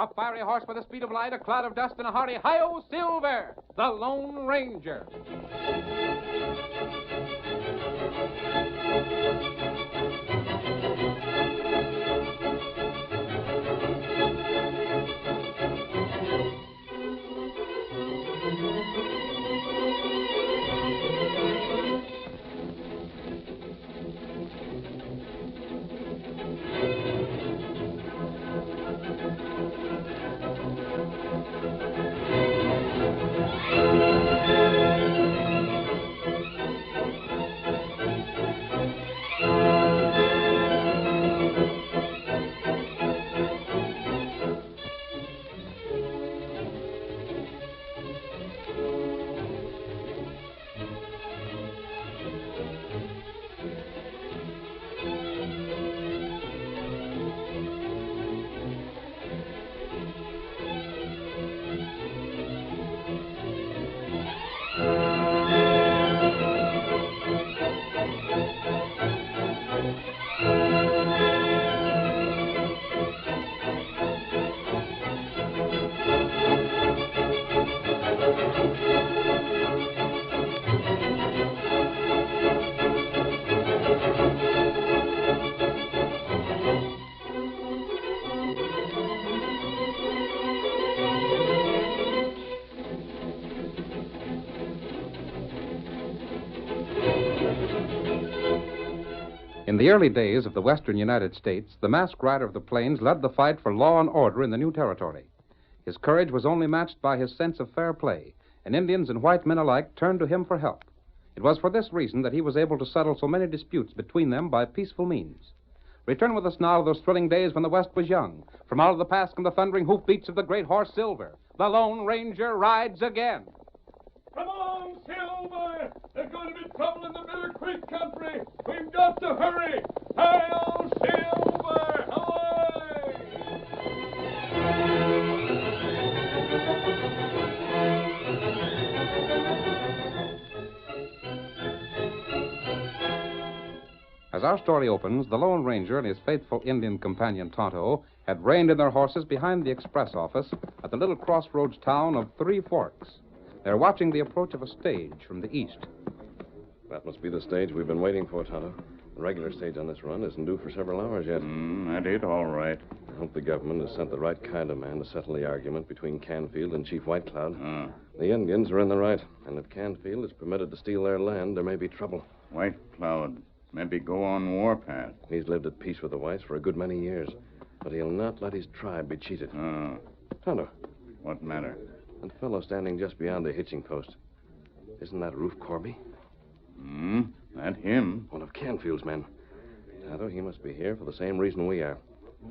A fiery horse with the speed of light, a cloud of dust, and a hearty hi-yo Silver, the Lone Ranger. In the early days of the western United States, the masked rider of the plains led the fight for law and order in the new territory. His courage was only matched by his sense of fair play, and Indians and white men alike turned to him for help. It was for this reason that he was able to settle so many disputes between them by peaceful means. Return with us now to those thrilling days when the West was young. From out of the past come the thundering hoofbeats of the great horse Silver. The Lone Ranger rides again. Come on, Silver! There's going to be trouble in the Bitter Creek country. We've got to hurry. Hail, Silver! Away! As our story opens, the Lone Ranger and his faithful Indian companion Tonto had reined in their horses behind the express office at the little crossroads town of Three Forks. They're watching the approach of a stage from the east. That must be the stage we've been waiting for, Tonto. The regular stage on this run isn't due for several hours yet. That ain't all right. I hope the government has sent the right kind of man to settle the argument between Canfield and Chief White Cloud. The Indians are in the right, and if Canfield is permitted to steal their land, there may be trouble. White Cloud maybe go on warpath. He's lived at peace with the whites for a good many years, but he'll not let his tribe be cheated. Tonto. What matter? That fellow standing just beyond the hitching post. Isn't that Roof Corby? That him. One of Canfield's men. Tonto, he must be here for the same reason we are.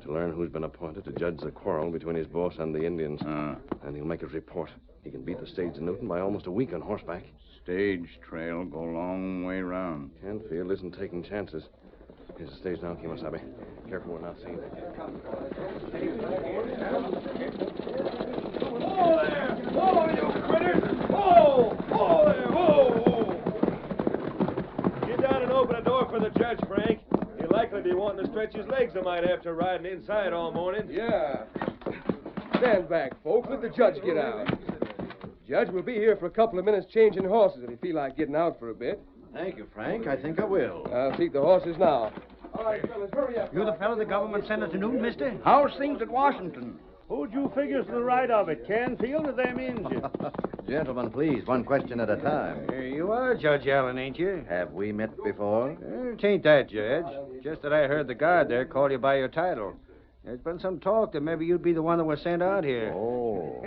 To learn who's been appointed to judge the quarrel between his boss and the Indians. And he'll make his report. He can beat the stage to Newton by almost a week on horseback. Stage trail go a long way round. Canfield isn't taking chances. Here's the stage now, Kimosabe. Careful we're not seen. Whoa there! Whoa, you critters! Whoa! Whoa there! Whoa! Get down and open the door for the judge, Frank. He'll likely be wanting to stretch his legs a mite after riding inside all morning. Yeah. Stand back, folks. Let the judge get out. Judge, we'll be here for a couple of minutes changing horses if you feel like getting out for a bit. Thank you, Frank. I think I will. I'll seat the horses now. All right, fellas, hurry up. You the fellow the government sent us to Newton, mister? How's things at Washington? Who'd you figure's to the right of it, Canfield or them Indians? Gentlemen, please, one question at a time. Here you are, Judge Allen, ain't you? Have we met before? It ain't that, Judge. Just that I heard the guard there call you by your title. There's been some talk that maybe you'd be the one that was sent out here. Oh.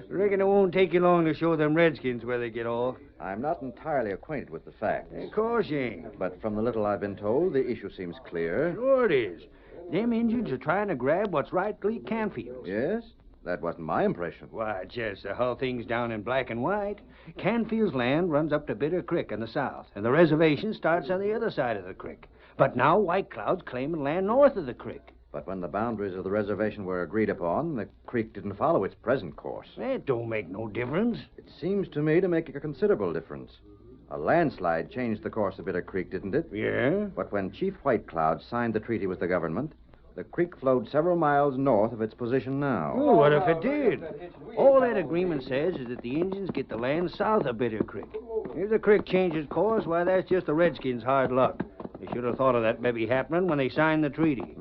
Reckon it won't take you long to show them redskins where they get off. I'm not entirely acquainted with the facts. Of course you ain't. But from the little I've been told, the issue seems clear. Sure it is. Them Indians are trying to grab what's rightfully Canfield's. Yes? That wasn't my impression. Why, just the whole thing's down in black and white. Canfield's land runs up to Bitter Creek in the south, and the reservation starts on the other side of the creek. But now White Cloud's claiming land north of the creek. But when the boundaries of the reservation were agreed upon, the creek didn't follow its present course. That don't make no difference. It seems to me to make a considerable difference. A landslide changed the course of Bitter Creek, didn't it? Yeah. But when Chief White Cloud signed the treaty with the government, The creek flowed several miles north of its position now. Oh, what if it did? All that agreement says is that the Indians get the land south of Bitter Creek. If the creek changes course, why, that's just the Redskins' hard luck. They should have thought of that maybe happening when they signed the treaty.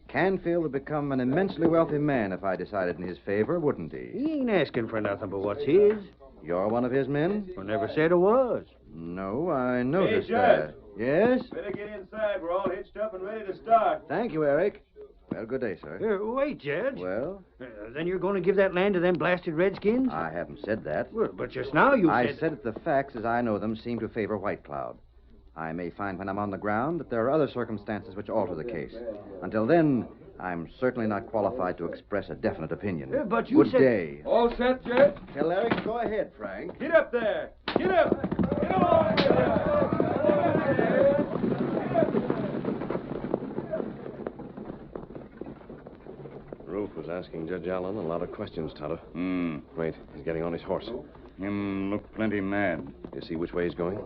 Canfield would become an immensely wealthy man if I decided in his favor, wouldn't he? He ain't asking for nothing but what's his. You're one of his men? I never said it was. No, I noticed Hey, Judge. that. Yes? Better get inside. We're all hitched up and ready to start. Thank you, Eric. Well, good day, sir. Wait, Judge. Well, Then you're going to give that land to them blasted Redskins? I haven't said that. Well, but just now you I said... said that the facts, as I know them, seem to favor White Cloud. I may find when I'm on the ground that there are other circumstances which alter the case. Until then, I'm certainly not qualified to express a definite opinion. But you Good said... day. All set, Judge? Tell Eric, go ahead, Frank. Get up there. Get up. Get on. Rufe was asking Judge Allen a lot of questions, Tonto. Wait, he's getting on his horse. Him look plenty mad. You see which way he's going?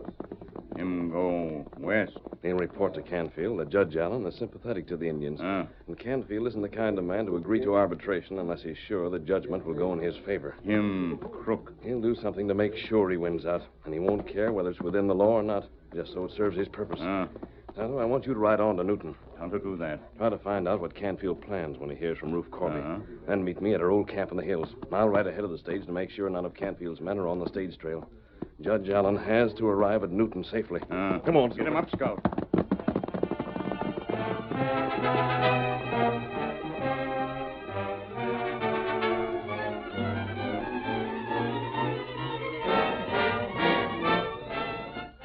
Him go west. He'll report to Canfield that Judge Allen is sympathetic to the Indians. And Canfield isn't the kind of man to agree to arbitration unless he's sure the judgment will go in his favor. Him crook. He'll do something to make sure he wins out, and he won't care whether it's within the law or not, just so it serves his purpose. Tonto, I want you to ride on to Newton. How to do that? Try to find out what Canfield plans when he hears from Rufe Corby. Then meet me at our old camp in the hills. I'll ride ahead of the stage to make sure none of Canfield's men are on the stage trail. Judge Allen has to arrive at Newton safely. Come on, Get him up, Scout.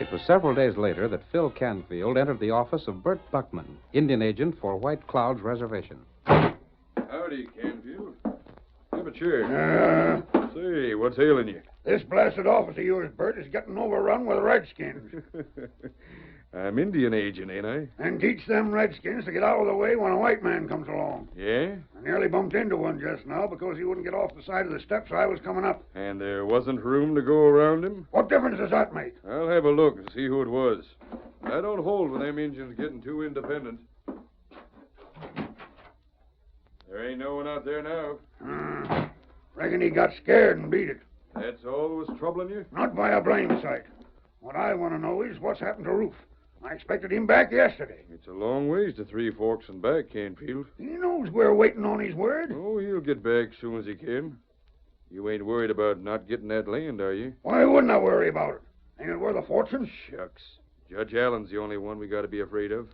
It was several days later that Phil Canfield entered the office of Bert Buckman, Indian agent for White Cloud's reservation. Howdy, Canfield. Have a chair. Say, what's ailing you? This blasted office of yours, Bert, is getting overrun with redskins. I'm Indian agent, ain't I? And teach them redskins to get out of the way when a white man comes along. Yeah? I nearly bumped into one just now because he wouldn't get off the side of the steps I was coming up. And there wasn't room to go around him? What difference does that make? I'll have a look and see who it was. I don't hold with them Indians getting too independent. There ain't no one out there now. Reckon he got scared and beat it. That's all that was troubling you? Not by a blame sight. What I want to know is what's happened to Rufe. I expected him back yesterday. It's a long ways to Three Forks and back, Canfield. He knows we're waiting on his word. Oh, he'll get back soon as he can. You ain't worried about not getting that land, are you? Why wouldn't I worry about it? Ain't it worth a fortune? Shucks. Judge Allen's the only one we got to be afraid of.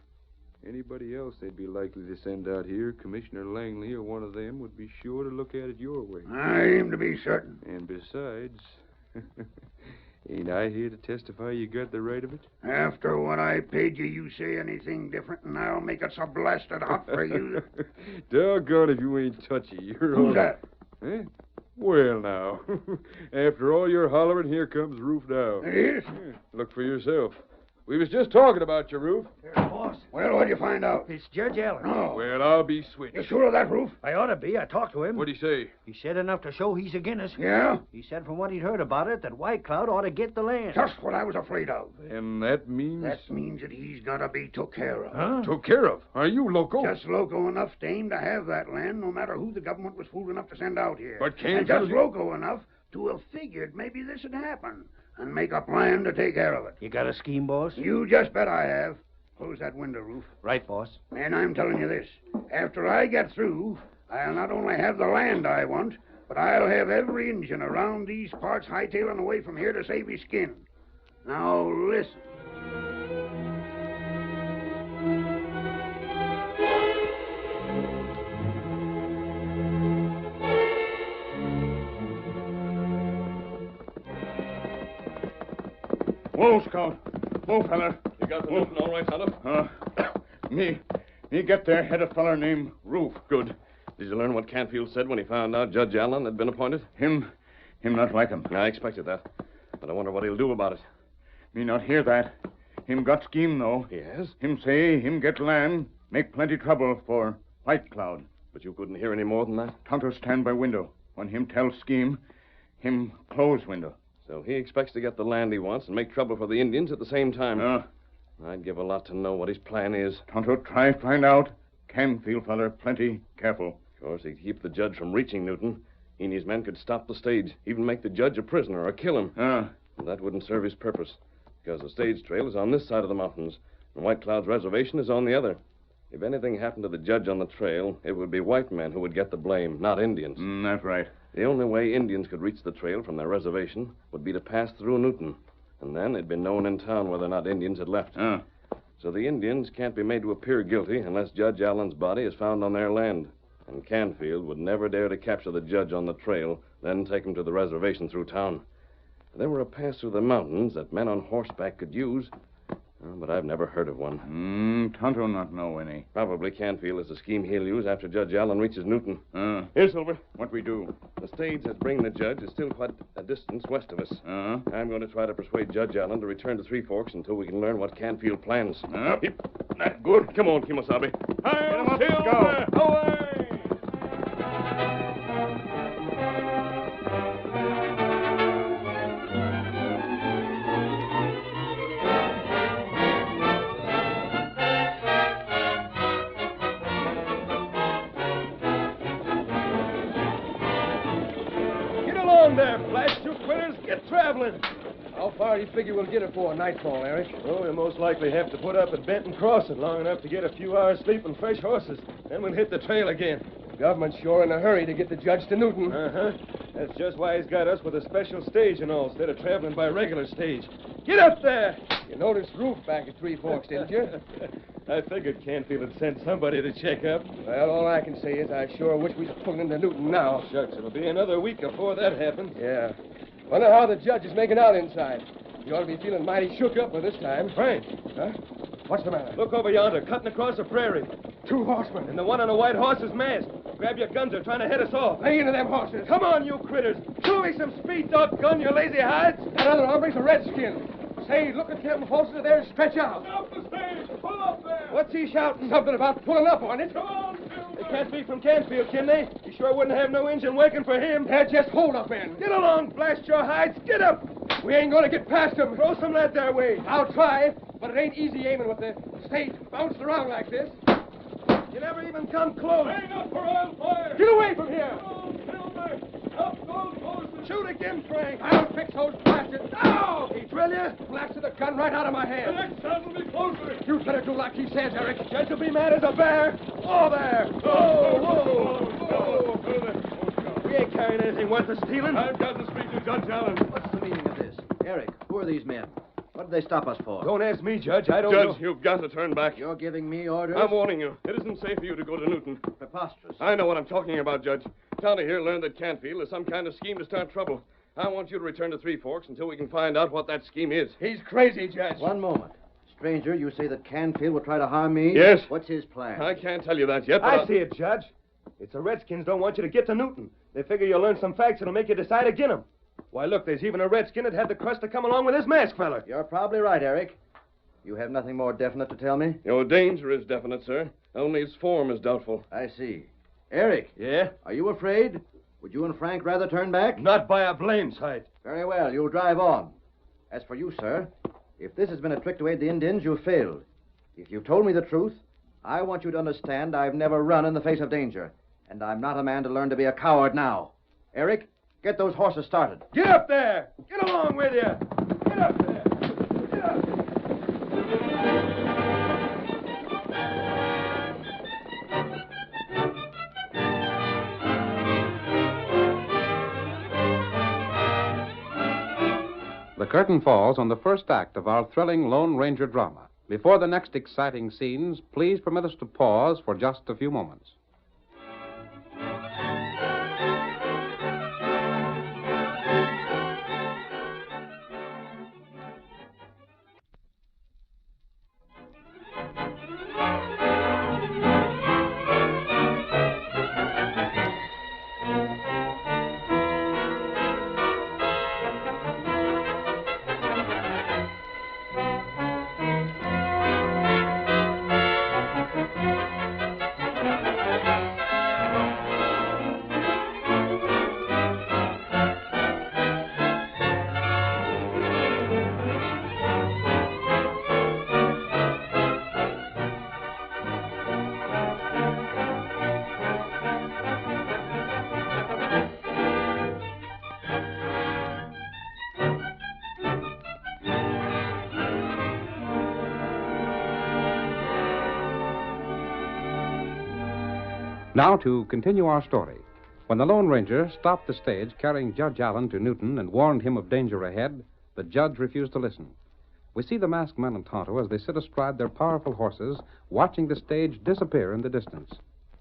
Anybody else they'd be likely to send out here, Commissioner Langley or one of them, would be sure to look at it your way. I aim to be certain. And besides, ain't I here to testify you got the right of it? After what I paid you, you say anything different, and I'll make it so blasted hot for you. Doggone if you ain't touchy. You're Who's that? Eh? Well, now. After all your hollering, here comes Rufe now. It is? Yeah, look for yourself. We was just talking about you, Rufe. Boss, Well, what'd you find out? it's Judge Allen. No. Well, I'll be switched. You sure of that, Rufe? I ought to be. I talked to him. What'd he say? He said enough to show he's against us. Yeah? He said from what he'd heard about it that White Cloud ought to get the land. Just what I was afraid of. And that means... That means that he's got to be took care of. Huh? Took care of. Are you loco? Just loco enough to aim to have that land, no matter who the government was fool enough to send out here. But can't And just you- loco enough to have figured maybe this would happen and make a plan to take care of it. You got a scheme, boss? You just bet I have. Close that window, Rufe. Right, boss. And I'm telling you this. After I get through, I'll not only have the land I want, but I'll have every Injun around these parts hightailing away from here to save his skin. Now, listen. Whoa, Scout. Whoa, fella. You got the Newton all right, Tonto? Me get there, had a feller named Rufe. Good. Did you learn what Canfield said when he found out Judge Allen had been appointed? Him not like him. I expected that. But I wonder what he'll do about it. Me not hear that. Him got scheme, though. Yes? Him say him get land, make plenty trouble for White Cloud. But you couldn't hear any more than that? Tonto stand by window. When him tell scheme, him close window. So he expects to get the land he wants and make trouble for the Indians at the same time. Uh, I'd give a lot to know what his plan is. Tonto try find out. Canfield feller plenty careful. Of course, he'd keep the judge from reaching Newton. He and his men could stop the stage, even make the judge a prisoner or kill him. But that wouldn't serve his purpose, because the stage trail is on this side of the mountains, and White Cloud's reservation is on the other. If anything happened to the judge on the trail, it would be white men who would get the blame, not Indians. That's right. The only way Indians could reach the trail from their reservation would be to pass through Newton, and then it'd be known in town whether or not Indians had left. So the Indians can't be made to appear guilty unless Judge Allen's body is found on their land. And Canfield would never dare to capture the judge on the trail, then take him to the reservation through town. If there were a pass through the mountains that men on horseback could use, but I've never heard of one. Tonto not know any. Probably Canfield is the scheme he'll use after Judge Allen reaches Newton. Here, Silver. What we do? The stage that's bringing the judge is still quite a distance west of us. I'm going to try to persuade Judge Allen to return to Three Forks until we can learn what Canfield plans. Good. Come on, Kimosabe. Get him up, Silver. Go. Away! There, Flash, you quitters, get traveling. How far do you figure we'll get it for nightfall, Eric? Oh, we'll most likely have to put up at Benton Crossing long enough to get a few hours sleep and fresh horses. Then we'll hit the trail again. The government's sure in a hurry to get the judge to Newton. That's just why he's got us with a special stage and all, instead of traveling by regular stage. Get up there! You noticed Roof back at Three Forks, didn't you? I figured Canfield had sent somebody to check up. Well, all I can say is I sure wish we was pulling into Newton now. Shucks, it'll be another week before that happens. Yeah. Wonder how the judge is making out inside. You ought to be feeling mighty shook up by this time. Frank. Huh? What's the matter? Look over yonder, cutting across the prairie. 2 horsemen. And the one on the white horse is masked. Grab your guns, they're trying to head us off. Lay into them horses. Come on, you critters. Show me some speed, doggone you lazy hides. That other hombre's a redskin. Say, look at them horses there and stretch out. Stop the stage. Pull up there. What's he shouting? Something about pulling up on it. Come on, Silver. They can't be from Canfield, can they? You sure wouldn't have no engine working for him. They're just hold up men. Get along, blast your hides. Get up. We ain't going to get past them. Throw some lead their way. I'll try, but it ain't easy aiming with the stage bounced around like this. You never even come close. Hang up or I'll fire. Get away from here. Oh, Silver. Up those horses. Shoot again, Frank. I'll fix those bastards. Ow! He drill you? Blasted the gun right out of my hand. The next shot will be closer. You'd better do like he says, Eric. Judge will be mad as a bear. Oh, there. Whoa. We ain't carrying anything worth the stealing. I've got to speak to Judge Allen. What's the meaning of this? Eric, who are these men? What did they stop us for? Don't ask me, Judge. I don't know. Judge, you've got to turn back. You're giving me orders? I'm warning you. It isn't safe for you to go to Newton. Preposterous. I know what I'm talking about, Judge. Townie here learned that Canfield is some kind of scheme to start trouble. I want you to return to Three Forks until we can find out what that scheme is. He's crazy, Judge. One moment. Stranger, you say that Canfield will try to harm me? Yes. What's his plan? I can't tell you that yet, but I see it, Judge. It's the Redskins don't want you to get to Newton. They figure you'll learn some facts that'll make you decide against them. Why, look, there's even a Redskin that had the crust to come along with this masked feller. You're probably right, Eric. You have nothing more definite to tell me? your danger is definite, sir. Only its form is doubtful. I see. Eric, Yeah? are you afraid? Would you and Frank rather turn back? Not by a blame sight. Very well, you'll drive on. As for you, sir, if this has been a trick to aid the Indians, you've failed. If you've told me the truth, I want you to understand I've never run in the face of danger. And I'm not a man to learn to be a coward now. Eric, get those horses started. Get up there! Get along with you! Get up there! Get up! The curtain falls on the first act of our thrilling Lone Ranger drama. Before the next exciting scenes, please permit us to pause for just a few moments. Now, to continue our story. When the Lone Ranger stopped the stage carrying Judge Allen to Newton and warned him of danger ahead, the judge refused to listen. We see the masked man and Tonto as they sit astride their powerful horses, watching the stage disappear in the distance.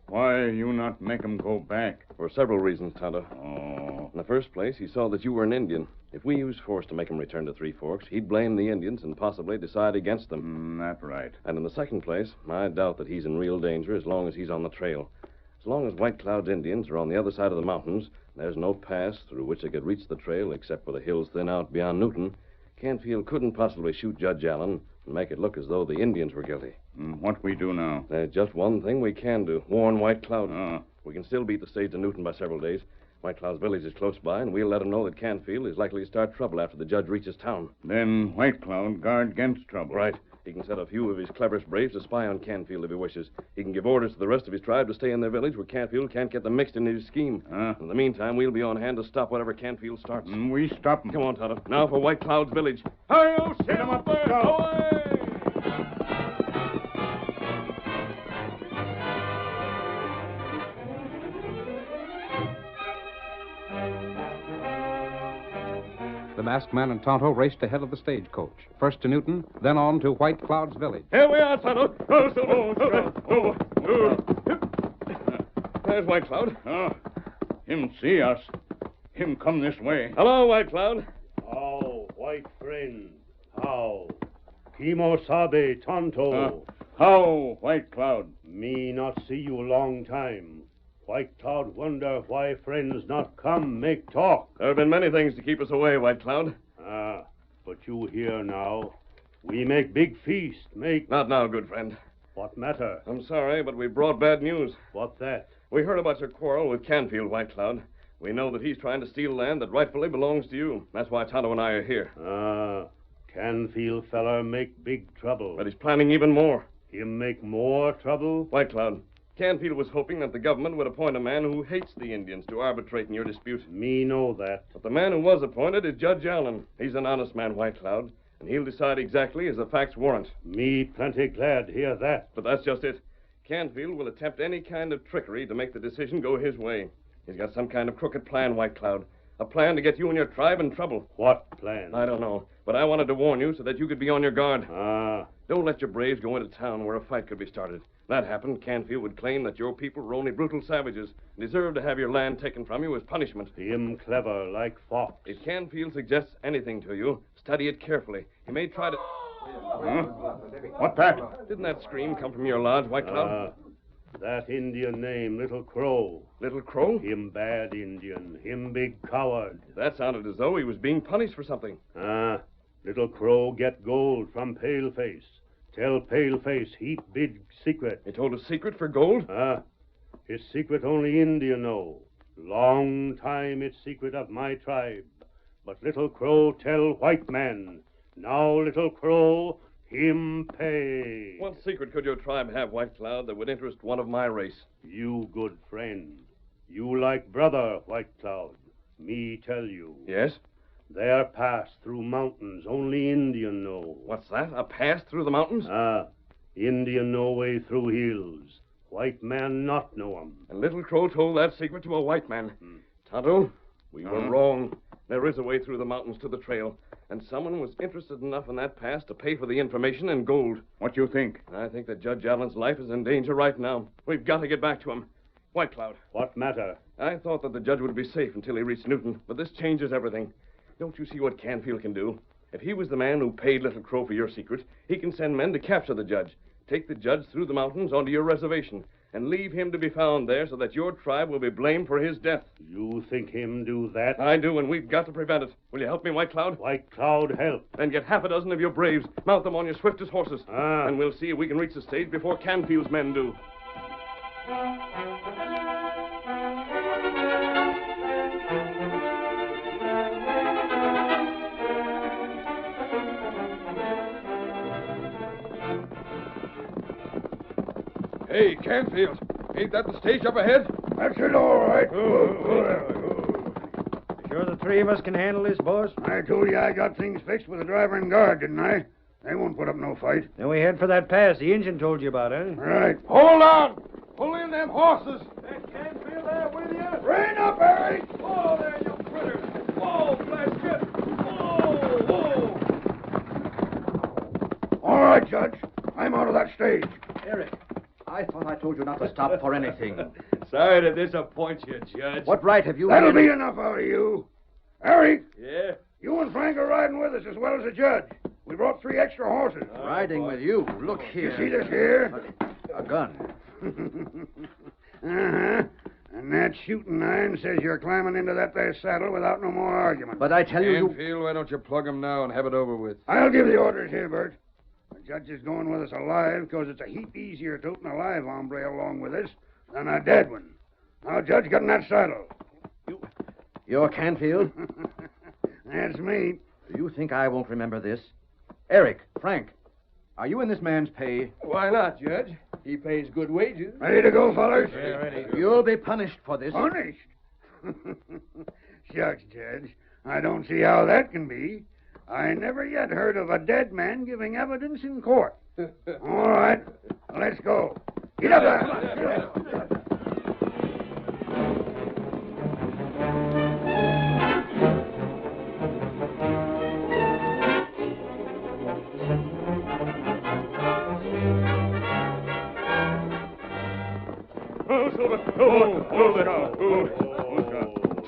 Why you not make 'em go back? For several reasons, Tonto. Oh. In the first place, he saw that you were an Indian. If we used force to make him return to Three Forks, he'd blame the Indians and possibly decide against them. That's right. And in the second place, I doubt that he's in real danger as long as he's on the trail. As long as White Cloud's Indians are on the other side of the mountains, there's no pass through which they could reach the trail except where the hills thin out beyond Newton. Canfield couldn't possibly shoot Judge Allen and make it look as though the Indians were guilty. What we do now? There's just one thing we can do. Warn White Cloud. Oh. We can still beat the stage to Newton by several days. White Cloud's village is close by, and we'll let him know that Canfield is likely to start trouble after the judge reaches town. Then White Cloud guard against trouble. Right. He can set a few of his cleverest braves to spy on Canfield if he wishes. He can give orders to the rest of his tribe to stay in their village where Canfield can't get them mixed in his scheme. In the meantime, we'll be on hand to stop whatever Canfield starts. We stop 'em. Come on, Tonto. Now for White Cloud's village. Hi-yo, Hit 'em up, Silver! Scout. Away! The masked man and Tonto raced ahead of the stagecoach, first to Newton, then on to White Cloud's village. Here we are, Tonto. There's White Cloud. Him see us. Him come this way. Hello, White Cloud. How, white friend? How? Kimosabe Tonto. How, White Cloud? Me not see you long time. White Cloud wonder why friends not come make talk. There have been many things to keep us away, White Cloud. But you here now. We make big feast, make... Not now, good friend. What matter? I'm sorry, but we brought bad news. What that? We heard about your quarrel with Canfield, White Cloud. We know that he's trying to steal land that rightfully belongs to you. That's why Tonto and I are here. Canfield feller make big trouble. But he's planning even more. Him make more trouble? White Cloud, Canfield was hoping that the government would appoint a man who hates the Indians to arbitrate in your dispute. Me know that. But the man who was appointed is Judge Allen. He's an honest man, White Cloud, and he'll decide exactly as the facts warrant. Me plenty glad hear that. But that's just it. Canfield will attempt any kind of trickery to make the decision go his way. He's got some kind of crooked plan, White Cloud. A plan to get you and your tribe in trouble. What plan? I don't know, but I wanted to warn you so that you could be on your guard. Don't let your braves go into town where a fight could be started. That happened, Canfield would claim that your people were only brutal savages and deserved to have your land taken from you as punishment. Him clever like fox. If Canfield suggests anything to you, study it carefully. He may try to... What that? Didn't that scream come from your lodge, White Cloud? That Indian name, Little Crow. Little Crow? Him bad Indian. Him big coward. That sounded as though he was being punished for something. Little Crow get gold from Paleface. Tell Paleface heap big secret. He told a secret for gold? His secret only Indian know. Long time it's secret of my tribe. But Little Crow tell white man. Now Little Crow, him pay. What secret could your tribe have, White Cloud, that would interest one of my race? You good friend. You like brother, White Cloud. Me tell you. Yes? Their pass through mountains only Indian know. What's that? A pass through the mountains? Indian know way through hills. White man not know 'em. And Little Crow told that secret to a white man. Tonto, we were wrong. There is a way through the mountains to the trail, and someone was interested enough in that pass to pay for the information in gold. What you think? I think that Judge Allen's life is in danger right now. We've got to get back to him. White Cloud. What matter? I thought that the judge would be safe until he reached Newton, but this changes everything. Don't you see what Canfield can do? If he was the man who paid Little Crow for your secret, he can send men to capture the judge, take the judge through the mountains onto your reservation, and leave him to be found there so that your tribe will be blamed for his death. You think him do that? I do, and we've got to prevent it. Will you help me, White Cloud? White Cloud help. Then get half a dozen of your braves, mount them on your swiftest horses, and we'll see if we can reach the stage before Canfield's men do. Hey, Canfield, ain't that the stage up ahead? That's it, all right. Sure the three of us can handle this, boss? I told you I got things fixed with the driver and guard, didn't I? They won't put up no fight. Then we head for that pass the engine told you about, eh? Right. Hold on! Pull in them horses. That Canfield there with you? Rein up, Eric! Whoa there, you critters. Whoa, blast you. Whoa. All right, Judge. I'm out of that stage. Eric, I thought I told you not to stop for anything. Sorry to disappoint you, Judge. What right have you... That'll be enough out of you. Eric, Yeah? you and Frank are riding with us as well as the judge. We brought 3 extra horses. Riding with you. Look You here. see this here? A gun. Uh-huh. And that shooting iron says you're climbing into that there saddle without no more argument. But I tell you... Canfield, why don't you plug him now and have it over with? I'll give the orders here, Bert. The judge is going with us alive because it's a heap easier toting a live hombre along with us than a dead one. Now, Judge, get in that saddle. You're Canfield? That's me. Do you think I won't remember this? Eric, Frank, are you in this man's pay? Why not, Judge? He pays good wages. Ready to go, fellas? Yeah, ready. You'll be punished for this. Punished? Shucks, Judge. I don't see how that can be. I never yet heard of a dead man giving evidence in court. All right, let's go. Get up there.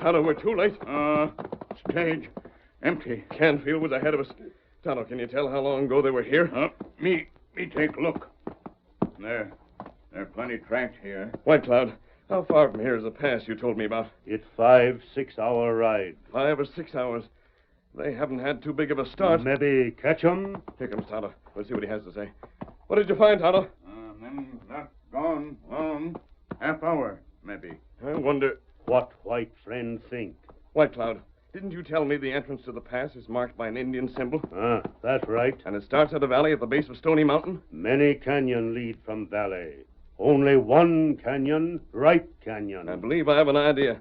Tonto, we're too late. Stage empty. Canfield was ahead of us. Tonto, can you tell how long ago they were here? Me take a look. There plenty tracked here. White Cloud, how far from here is the pass you told me about? It's 5-6 hour ride. 5 or 6 hours. They haven't had too big of a start. Maybe catch 'em? Here comes Tonto. Let's see what he has to say. What did you find, Tonto? Them not gone long. Half hour, maybe. I wonder... What white friend think? White Cloud, didn't you tell me the entrance to the pass is marked by an Indian symbol? That's right. And it starts at a valley at the base of Stony Mountain? Many canyon lead from valley. Only one canyon, right canyon. I believe I have an idea.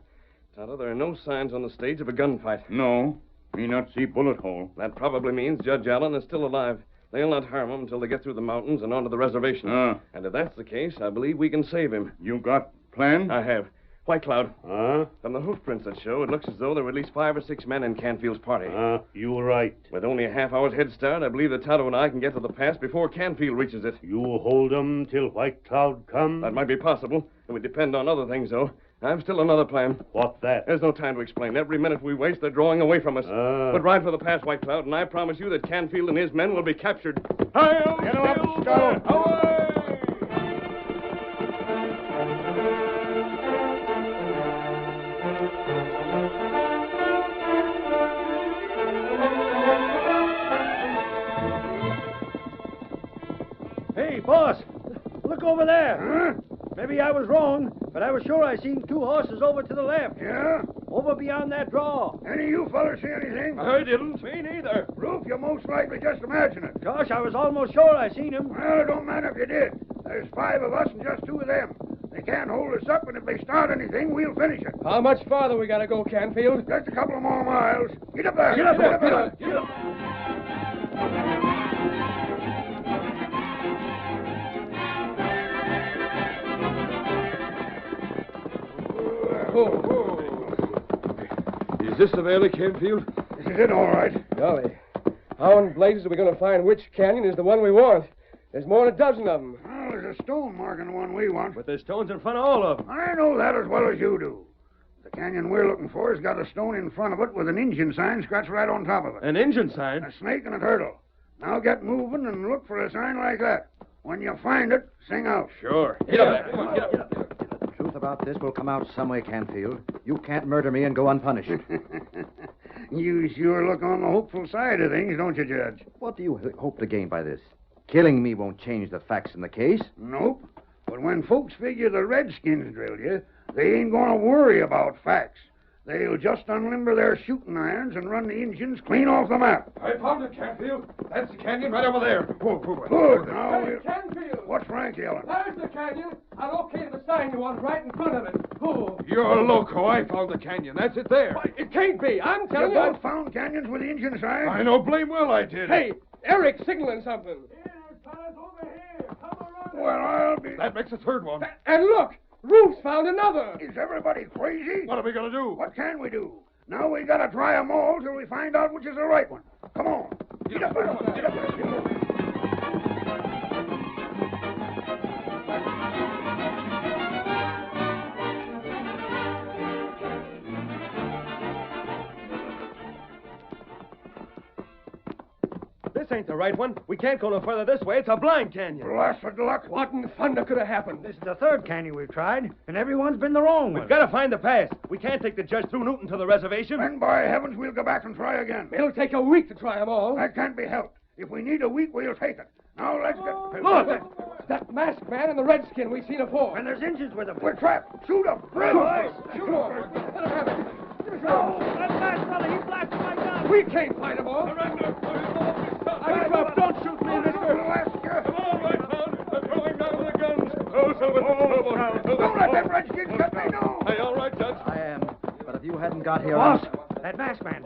Tonto, there are no signs on the stage of a gunfight. No, me not see bullet hole. That probably means Judge Allen is still alive. They'll not harm him until they get through the mountains and onto the reservation. And if that's the case, I believe we can save him. You got plan? I have. White Cloud. From the hoof prints that show, it looks as though there were at least 5 or 6 men in Canfield's party. You right. With only a half hour's head start, I believe that Tonto and I can get to the pass before Canfield reaches it. You hold 'em till White Cloud come? That might be possible. It would depend on other things, though. I've still another plan. What's that? There's no time to explain. Every minute we waste, they're drawing away from us. But ride for the pass, White Cloud, and I promise you that Canfield and his men will be captured. Hi-yo, Get up, Scout. Away! Hey, boss, look over there. Huh? Maybe I was wrong, but I was sure I seen 2 horses over to the left. Yeah? Over beyond that draw. Any of you fellas see anything? I didn't. Me neither. Roof, you most likely just imagine it. Gosh, I was almost sure I seen him. Well, it don't matter if you did. There's 5 of us and just 2 of them. They can't hold us up, and if they start anything, we'll finish it. How much farther we gotta go, Canfield? Just a couple of more miles. Get up there. Get up there. Get up. Is this the valley, Canfield? This is it, all right. Golly. How in blazes are we going to find which canyon is the one we want? There's more than a dozen of them. Well, there's a stone marking the one we want. But there's stones in front of all of them. I know that as well as you do. The canyon we're looking for has got a stone in front of it with an Indian sign scratched right on top of it. An Injun sign? A snake and a turtle. Now get moving and look for a sign like that. When you find it, sing out. Sure. Get up there. Come on, get up. The truth about this will come out some way, Canfield. You can't murder me and go unpunished. You sure look on the hopeful side of things, don't you, Judge? What do you hope to gain by this? Killing me won't change the facts in the case. Nope. But when folks figure the Redskins drilled you, they ain't going to worry about facts. They'll just unlimber their shooting irons and run the Indians clean off the map. I found it, Canfield. That's the canyon right over there. Good. Now, Canfield! what's Frank yelling? There's the canyon. I located the sign you want right in front of it. Oh. You're loco. I found the canyon. That's it there. Why, it can't be. I'm telling You you. both found canyons with the Indian signs? I know blame well I did. Hey, Eric signaling something. Well, I'll be That makes a third one. And look, Ruth's found another. Is everybody crazy? What are we going to do? What can we do? Now we gotta try 'em all till we find out which is the right one. Come on. Get up there. Get up there. Get up there. This ain't the right one. We can't go no further this way. It's a blind canyon. Blasted luck. What in thunder could have happened? This is the third canyon we've tried, and everyone's been the wrong one. We've got to find the pass. We can't take the judge through Newton to the reservation. Then by heavens, we'll go back and try again. It'll take a week to try 'em all. That can't be helped. If we need a week, we'll take it. Now let's get... Look! That masked man and the redskin we've seen afore. And there's Injuns with them. We're trapped. Shoot 'em. Come on. Let him have it. Oh, that last fella, he blasted my gun. We can't fight 'em all. I give up. Don't shoot me, mister. Alaska. Come on, Whitetown. They're throwing down the guns. Oh, Silver. Don't let them redskins cut me, no. Hey, all right, Judge. I am. But if you hadn't got here... Boss, that masked man.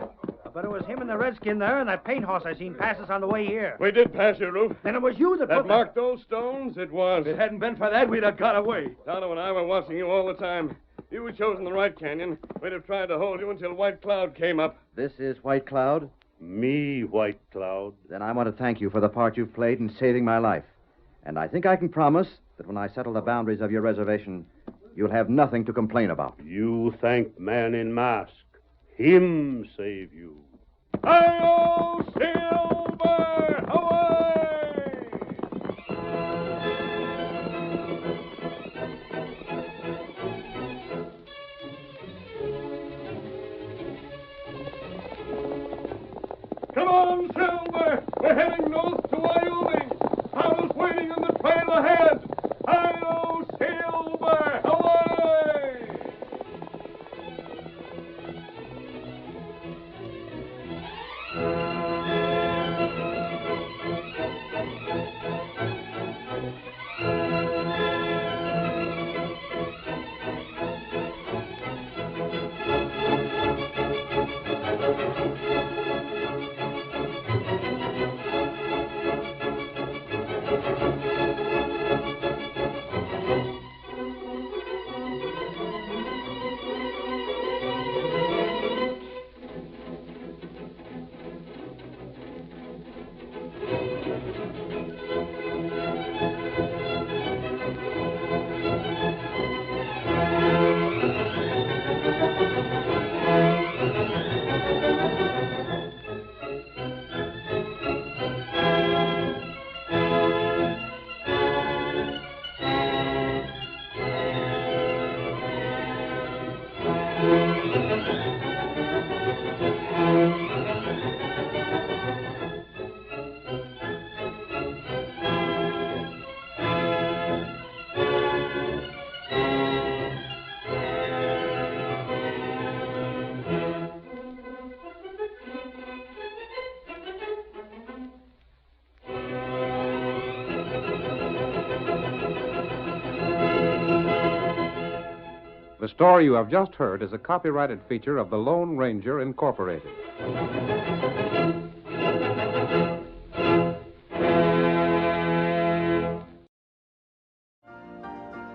But it was him and the redskin there and that paint horse I seen pass us on the way here. We did pass you, Ruth. Then it was you that That put marked those stones? It was. If it hadn't been for that, we'd have got away. Tonto and I were watching you all the time. You were chosen the right canyon. We'd have tried to hold you until White Cloud came up. This is White Cloud? Me, White Cloud. Then I want to thank you for the part you've played in saving my life. And I think I can promise that when I settle the boundaries of your reservation, you'll have nothing to complain about. You thank man in mask. Him save you. Hi-yo, Silver! Away! Come on, Silver! We're heading north to Wyoming. Tonto's waiting on the trail ahead. Hi-yo, Silver! Away! The story you have just heard is a copyrighted feature of the Lone Ranger Incorporated.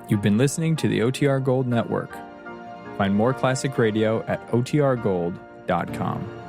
You've been listening to the OTR Gold Network. Find more classic radio at otrgold.com.